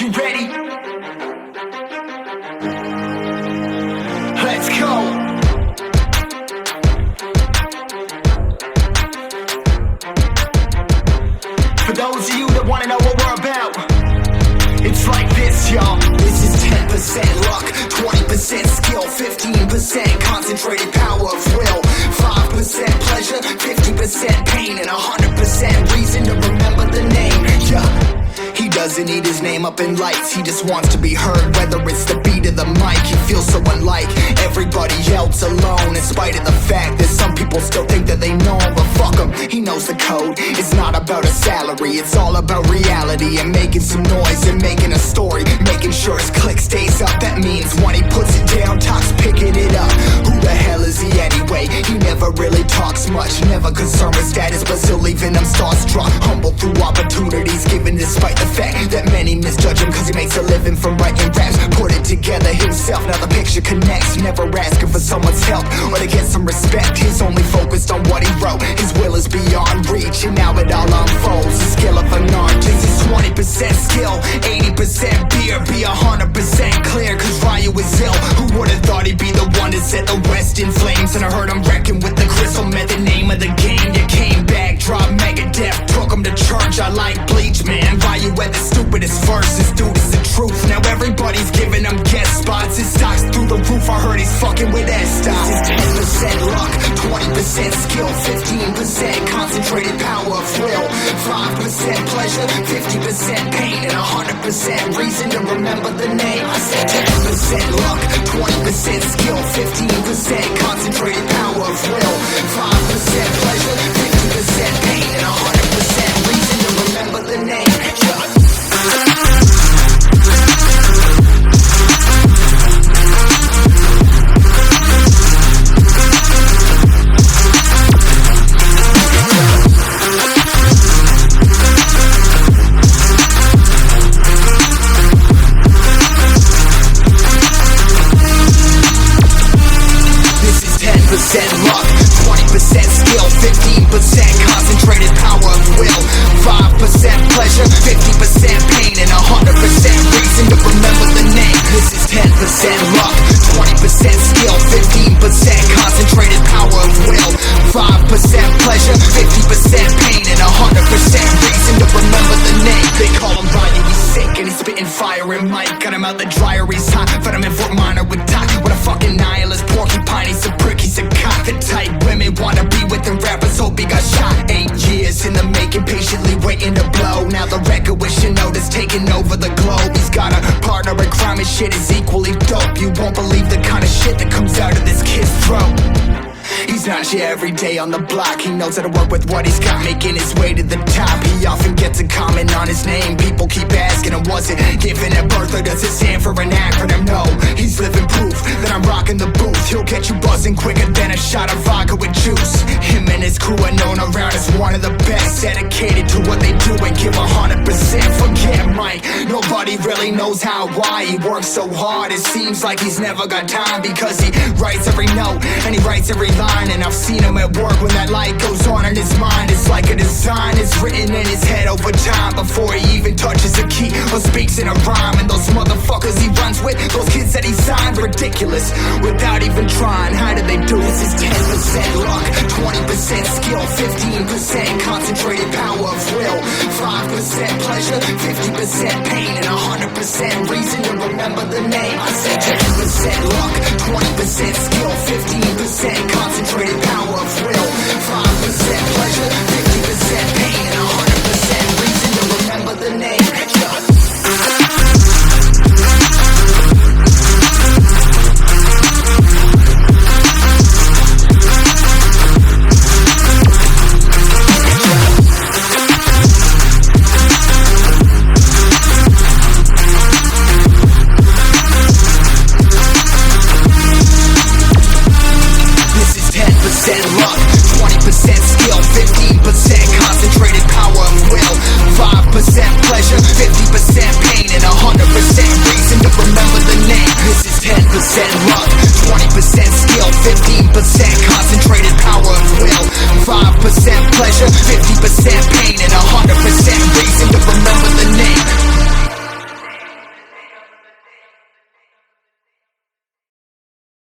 You ready? Let's go. For those of you that wanna know what we're about, it's like this, y'all. This is 10% luck, 20% skill, 15% concentrated power of will, 5% pleasure, 50% pain, and 100% reason to remember the name. Yeah. He doesn't need his name up in lights, he just wants to be heard, whether it's the beat of the mic. He feels so unlike everybody else, alone, in spite of the fact that some people still think that they know him. But fuck him, he knows the code. It's not about a salary, it's all about reality and making some noise and making a story, making sure his click stays up. That means when he puts it down, talks picking it up. Who the hell is he anyway? He never really talks much, never concerned with status, but still leaving them starstruck. Humble through opportunities given despite the fact that many misjudge him, cause he makes a living from writing raps. Put it together himself, now the picture connects. Never asking for someone's help or to get some respect. He's only focused on what he wrote. His will is beyond reach, and now it all unfolds. The skill of an artist is 20% skill, 80% beer, be 100% clear, cause Ryu is ill. Who would've thought he'd be the one to set the West in flames? And I heard him wrecking with the crystal method, name of the game. You came back, dropped Megadeth, took him to church. I like Bleach, man. Ryu had the stupidest verses, dude, it's the truth. Now everybody's giving him guest spots. His stock's through the roof, I heard he's fucking with S-Stock. This is 10% luck, 20% skill, 15% concentrated power of will, 5% pleasure, 50% pain, and 100% reason to remember the name. I said 10% luck, 20% skill, 15% concentrated power of will, 5% pleasure, 50% pain, and 100% reason to remember the name. Luck, 20% skill, 15% concentrated power of will, 5% pleasure, 50% pain, and 100% reason to remember the name. This is 10% luck, 20% skill, 15% concentrated power of will, 5% pleasure, 50% pain, and 100% reason to remember the name. They call him Ryu, he's sick and he's spitting fire and Mike. Got him out the dryer, he's hot, but I'm in Fort Minor with Doc. What a fucking nihilist porcupine, he's a prick, he's a cock. The type women wanna be with him, rappers hope he got shot. 8 years in the making, patiently waiting to blow. Now the record with Shinoda's taking over the globe. He's got a partner in crime, his shit is equally dope. You won't believe the kind of shit that comes out of this kid's throat. He's not here every day on the block. He knows how to work with what he's got, making his way to the top. He often gets a comment on his name. People keep asking him, was it given at birth or does it stand for an acronym? No, he's living proof that I'm rocking the booth. He'll get you buzzing quicker than a shot of vodka with juice. Him and his crew are known around as one of the best, dedicated to what they do and give 100%. Forget Mike, nobody really knows how or why he works so hard. It seems like he's never got time, because he writes every note and he writes every line. And I've seen him at work when that light goes on in his mind. It's like a design is written in his head over time, before he even touches a key or speaks in a rhyme. And those motherfuckers he runs with, those kids that he signed, ridiculous without even trying. How did they do this? Is 10% luck, 20% skill, 15% concentrated power of will, 5% pleasure, 50% pain, and 100% reason to remember the name. I said 10% luck, 20% skill, 15% concentrated power of will, 5% pleasure, 50% pain, and 100% reason to remember the name. Luck, 20% skill, 15% concentrated power of will, 5% pleasure, 50% pain, and 100% reason to remember the name. This is 10% luck, 20% skill, 15% concentrated power of will, 5% pleasure, 50% pain,